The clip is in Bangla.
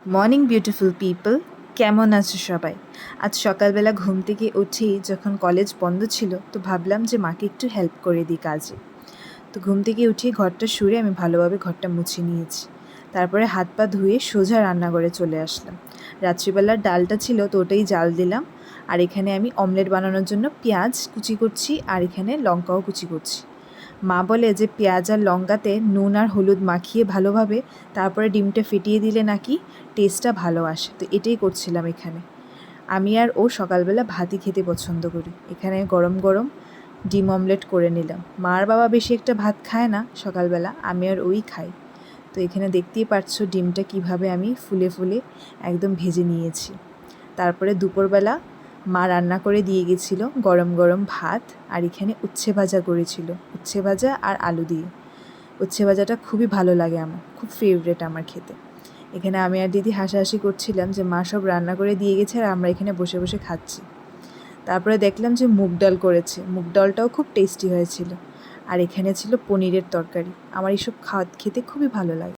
মর্নিং বিউটিফুল পিপল, কেমন আছো সবাই? আজ সকালবেলা ঘুম থেকে উঠেই যখন কলেজ বন্ধ ছিল তো ভাবলাম যে মাকে একটু হেল্প করে দিই কাজে। তো ঘুম থেকে উঠেই ঘরটা সরে আমি ভালোভাবে ঘরটা মুছে নিয়েছি। তারপরে হাত পা ধুয়ে সোজা রান্নাঘরে চলে আসলাম। রাত্রিবেলার ডালটা ছিল তো ওটাই জাল দিলাম। আর এখানে আমি অমলেট বানানোর জন্য পেঁয়াজ কুচি করছি আর এখানে লঙ্কাও কুচি করছি। মা বলে যে পেঁয়াজ আর লঙ্কাতে নুন আর হলুদ মাখিয়ে ভালোভাবে তারপরে ডিমটা ফেটিয়ে দিলে নাকি টেস্টটা ভালো আসে। তো এটাই করছিলাম এখানে। আমি আর ও সকালবেলা ভাতই খেতে পছন্দ করি। এখানে গরম গরম ডিম অমলেট করে নিলাম। মা আর বাবা বেশি একটা ভাত খায় না সকালবেলা, আমি আর ওই খাই। তো এখানে দেখতেই পাচ্ছো ডিমটা কিভাবে আমি ফুলে ফুলে একদম ভেজে নিয়েছি। তারপরে দুপুরবেলা মা রান্না করে দিয়ে গেছিলো গরম গরম ভাত, আর এখানে উচ্ছে ভাজা করেছিল, উচ্ছে ভাজা আর আলু দিয়ে। উচ্ছে ভাজাটা খুবই ভালো লাগে আমার, খুব ফেভারেট আমার খেতে। এখানে আমি আর দিদি হাসাহাসি করছিলাম যে মা সব রান্না করে দিয়ে গেছে আর আমরা এখানে বসে বসে খাচ্ছি। তারপরে দেখলাম যে মুগ ডাল করেছে, মুগ ডালটাও খুব টেস্টি হয়েছিল। আর এখানে ছিল পনিরের তরকারি। আমার এইসব খেতে খুবই ভালো লাগে।